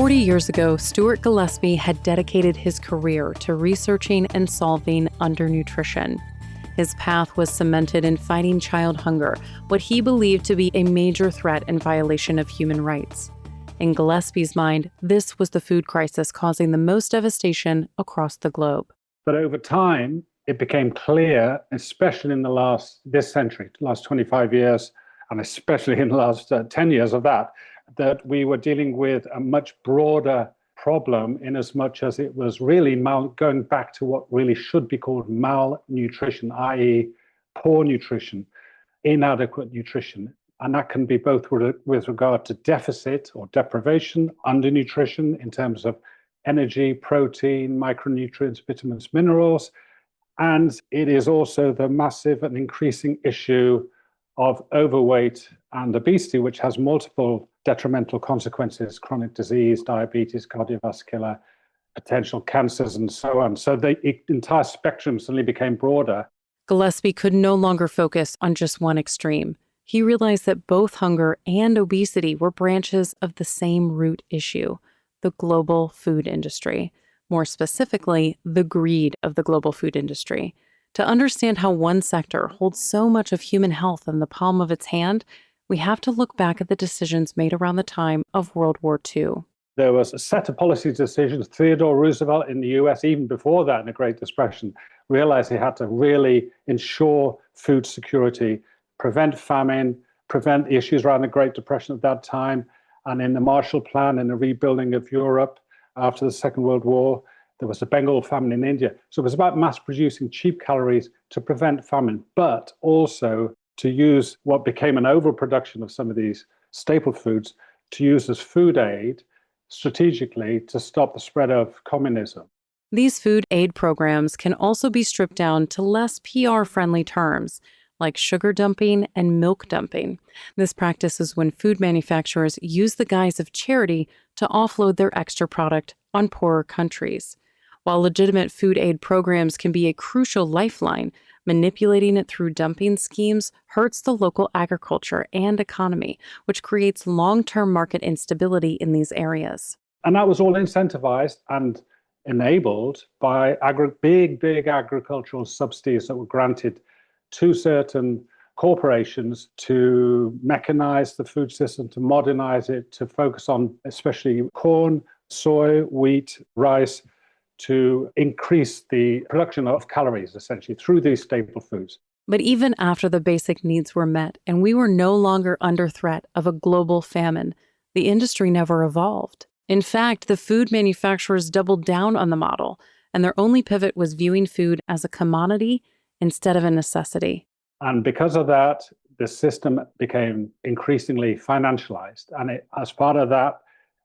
40 years ago, Stuart Gillespie had dedicated his career to researching and solving undernutrition. His path was cemented in fighting child hunger, what he believed to be a major threat and violation of human rights. In Gillespie's mind, this was the food crisis causing the most devastation across the globe. But over time, it became clear, especially in this century, the last 25 years, and especially in the last 10 years of that we were dealing with a much broader problem in as much as it was really going back to what really should be called malnutrition, i.e. poor nutrition, inadequate nutrition. And that can be both with regard to deficit or deprivation, undernutrition in terms of energy, protein, micronutrients, vitamins, minerals. And it is also the massive and increasing issue of overweight and obesity, which has multiple detrimental consequences: chronic disease, diabetes, cardiovascular, potential cancers, and so on. So the entire spectrum suddenly became broader. Gillespie could no longer focus on just one extreme. He realized that both hunger and obesity were branches of the same root issue, the global food industry. More specifically, the greed of the global food industry. To understand how one sector holds so much of human health in the palm of its hand, we have to look back at the decisions made around the time of World War II. There was a set of policy decisions. Theodore Roosevelt in the US, even before that in the Great Depression, realized he had to really ensure food security, prevent famine, prevent the issues around the Great Depression at that time. And in the Marshall Plan and the rebuilding of Europe after the Second World War, there was a Bengal famine in India. So it was about mass producing cheap calories to prevent famine, but also to use what became an overproduction of some of these staple foods to use as food aid strategically to stop the spread of communism. These food aid programs can also be stripped down to less PR-friendly terms, like sugar dumping and milk dumping. This practice is when food manufacturers use the guise of charity to offload their extra product on poorer countries. While legitimate food aid programs can be a crucial lifeline, manipulating it through dumping schemes hurts the local agriculture and economy, which creates long-term market instability in these areas. And that was all incentivized and enabled by big agricultural subsidies that were granted to certain corporations to mechanize the food system, to modernize it, to focus on especially corn, soy, wheat, rice, to increase the production of calories, essentially, through these staple foods. But even after the basic needs were met and we were no longer under threat of a global famine, the industry never evolved. In fact, the food manufacturers doubled down on the model, and their only pivot was viewing food as a commodity instead of a necessity. And because of that, the system became increasingly financialized. And as part of that,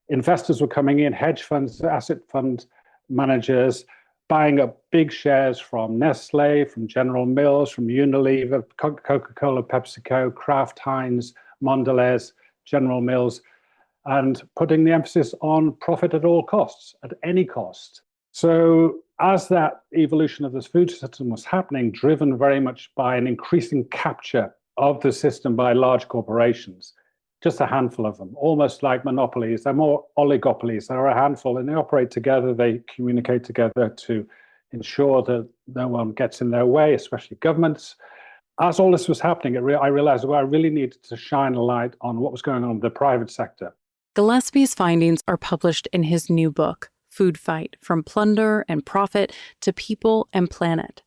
investors were coming in, hedge funds, asset fund managers, buying up big shares from Nestle, from General Mills, from Unilever, Coca-Cola, PepsiCo, Kraft Heinz, Mondelez, General Mills, and putting the emphasis on profit at all costs, at any cost. So as that evolution of this food system was happening, driven very much by an increasing capture of the system by large corporations, just a handful of them, almost like monopolies. They're more oligopolies. They're a handful, and they operate together. They communicate together to ensure that no one gets in their way, especially governments. As all this was happening, I realized I really needed to shine a light on what was going on in the private sector. Gillespie's findings are published in his new book, Food Fight: From Plunder and Profit to People and Planet.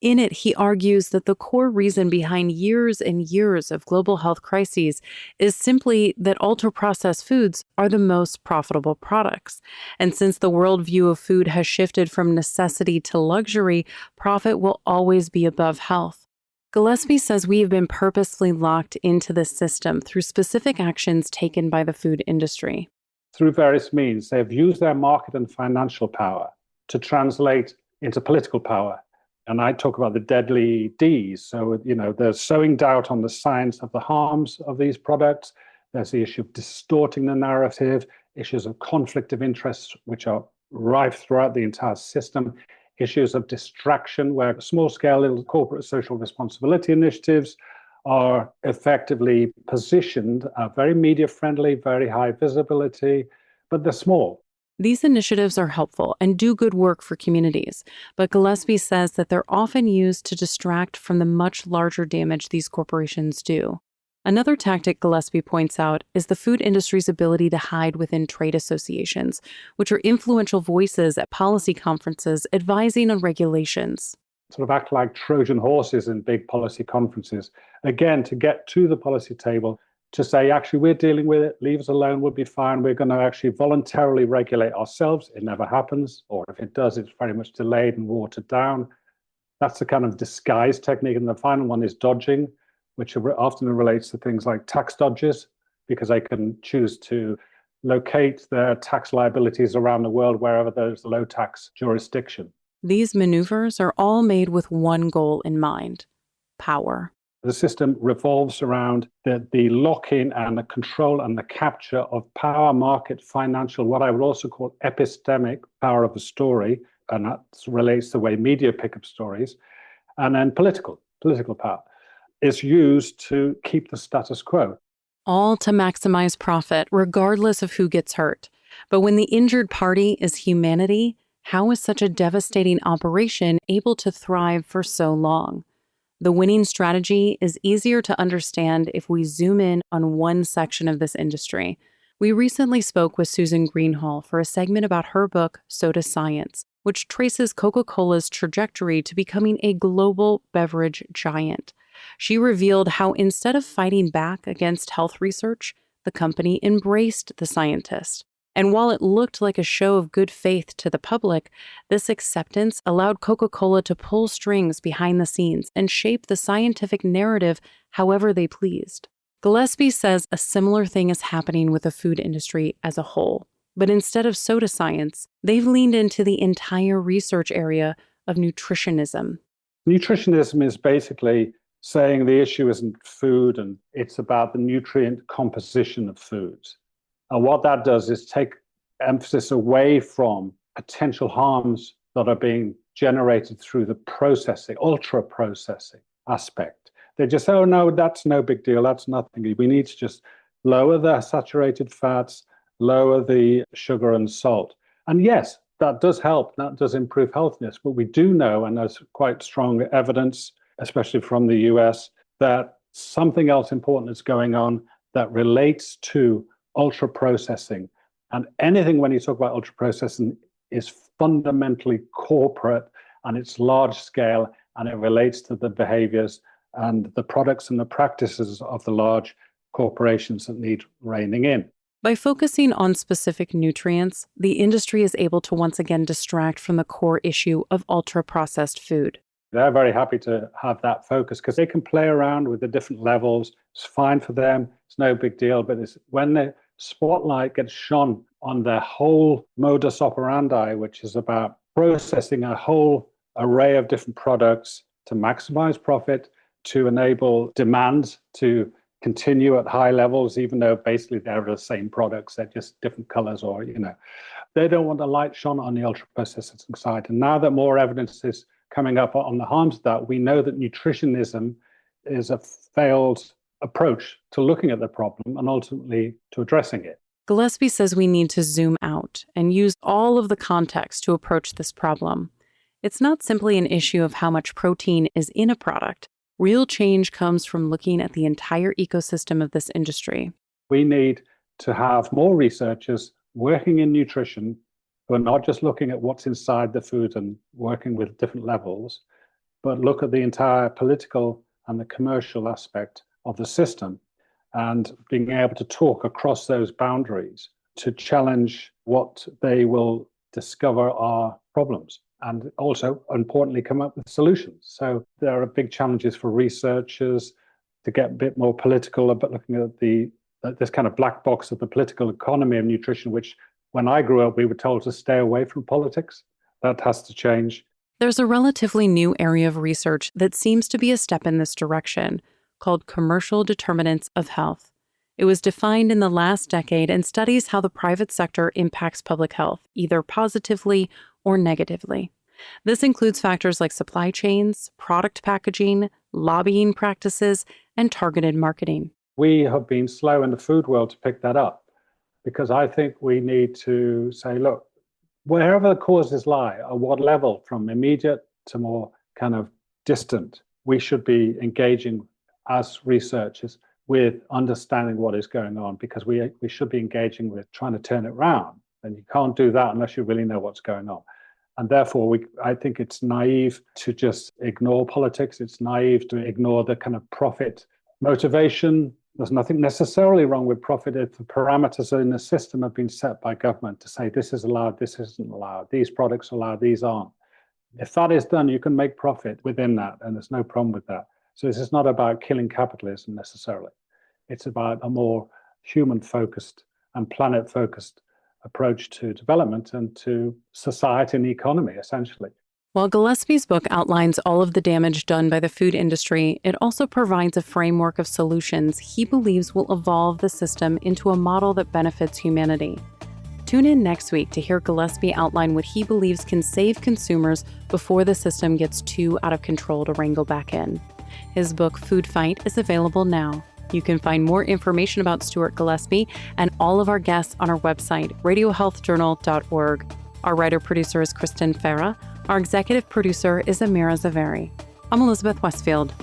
In it, he argues that the core reason behind years and years of global health crises is simply that ultra-processed foods are the most profitable products. And since the worldview of food has shifted from necessity to luxury, profit will always be above health. Gillespie says we have been purposefully locked into this system through specific actions taken by the food industry. Through various means, they have used their market and financial power to translate into political power. And I talk about the deadly Ds. So, they're sowing doubt on the science of the harms of these products. There's the issue of distorting the narrative, issues of conflict of interests, which are rife throughout the entire system, issues of distraction, where small-scale little corporate social responsibility initiatives are effectively positioned, very media-friendly, very high visibility, but they're small. These initiatives are helpful and do good work for communities, but Gillespie says that they're often used to distract from the much larger damage these corporations do. Another tactic Gillespie points out is the food industry's ability to hide within trade associations, which are influential voices at policy conferences advising on regulations. Sort of act like Trojan horses in big policy conferences, again, to get to the policy table to say, actually, we're dealing with it, leave us alone, we'll be fine. We're going to actually voluntarily regulate ourselves. It never happens, or if it does, it's very much delayed and watered down. That's the kind of disguise technique. And the final one is dodging, which often relates to things like tax dodges, because they can choose to locate their tax liabilities around the world wherever there's low tax jurisdiction. These maneuvers are all made with one goal in mind: power. The system revolves around the lock-in and the control and the capture of power, market, financial, what I would also call epistemic power of a story, and that relates to the way media pick up stories, and then political power is used to keep the status quo. All to maximize profit, regardless of who gets hurt. But when the injured party is humanity, how is such a devastating operation able to thrive for so long? The winning strategy is easier to understand if we zoom in on one section of this industry. We recently spoke with Susan Greenhall for a segment about her book, Soda Science, which traces Coca-Cola's trajectory to becoming a global beverage giant. She revealed how instead of fighting back against health research, the company embraced the scientist. And while it looked like a show of good faith to the public, this acceptance allowed Coca-Cola to pull strings behind the scenes and shape the scientific narrative however they pleased. Gillespie says a similar thing is happening with the food industry as a whole. But instead of soda science, they've leaned into the entire research area of nutritionism. Nutritionism is basically saying the issue isn't food, and it's about the nutrient composition of foods. And what that does is take emphasis away from potential harms that are being generated through the processing, ultra processing aspect. They just say, oh, no, that's no big deal. That's nothing. We need to just lower the saturated fats, lower the sugar and salt. And yes, that does help. That does improve healthiness. But we do know, and there's quite strong evidence, especially from the US, that something else important is going on that relates to ultra processing. And anything when you talk about ultra processing is fundamentally corporate, and it's large scale, and it relates to the behaviors and the products and the practices of the large corporations that need reining in. By focusing on specific nutrients, the industry is able to once again distract from the core issue of ultra-processed food. They're very happy to have that focus because they can play around with the different levels. It's fine for them. It's no big deal. But it's when the spotlight gets shone on their whole modus operandi, which is about processing a whole array of different products to maximize profit, to enable demand to continue at high levels, even though basically they're the same products, they're just different colors, or, they don't want the light shone on the ultra processing side. And now that more evidence is coming up on the harms of that, we know that nutritionism is a failed approach to looking at the problem and ultimately to addressing it. Gillespie says we need to zoom out and use all of the context to approach this problem. It's not simply an issue of how much protein is in a product. Real change comes from looking at the entire ecosystem of this industry. We need to have more researchers working in nutrition who are not just looking at what's inside the food and working with different levels, but look at the entire political and the commercial aspect of the system, and being able to talk across those boundaries to challenge what they will discover are problems, and also, importantly, come up with solutions. So there are big challenges for researchers to get a bit more political about looking at this kind of black box of the political economy of nutrition, which when I grew up, we were told to stay away from politics. That has to change. There's a relatively new area of research that seems to be a step in this direction, called commercial determinants of health. It was defined in the last decade and studies how the private sector impacts public health, either positively or negatively. This includes factors like supply chains, product packaging, lobbying practices, and targeted marketing. We have been slow in the food world to pick that up, because I think we need to say, look, wherever the causes lie, at what level, from immediate to more kind of distant, we should be engaging as researchers with understanding what is going on, because we should be engaging with trying to turn it around. And you can't do that unless you really know what's going on. And therefore, I think it's naive to just ignore politics. It's naive to ignore the kind of profit motivation. There's nothing necessarily wrong with profit if the parameters in the system have been set by government to say this is allowed, this isn't allowed, these products are allowed, these aren't. If that is done, you can make profit within that, and there's no problem with that. So this is not about killing capitalism necessarily. It's about a more human-focused and planet-focused approach to development and to society and economy, essentially. While Gillespie's book outlines all of the damage done by the food industry, it also provides a framework of solutions he believes will evolve the system into a model that benefits humanity. Tune in next week to hear Gillespie outline what he believes can save consumers before the system gets too out of control to wrangle back in. His book, Food Fight, is available now. You can find more information about Stuart Gillespie and all of our guests on our website, radiohealthjournal.org. Our writer-producer is Kristen Farah. Our executive producer is Amira Zaveri. I'm Elizabeth Westfield.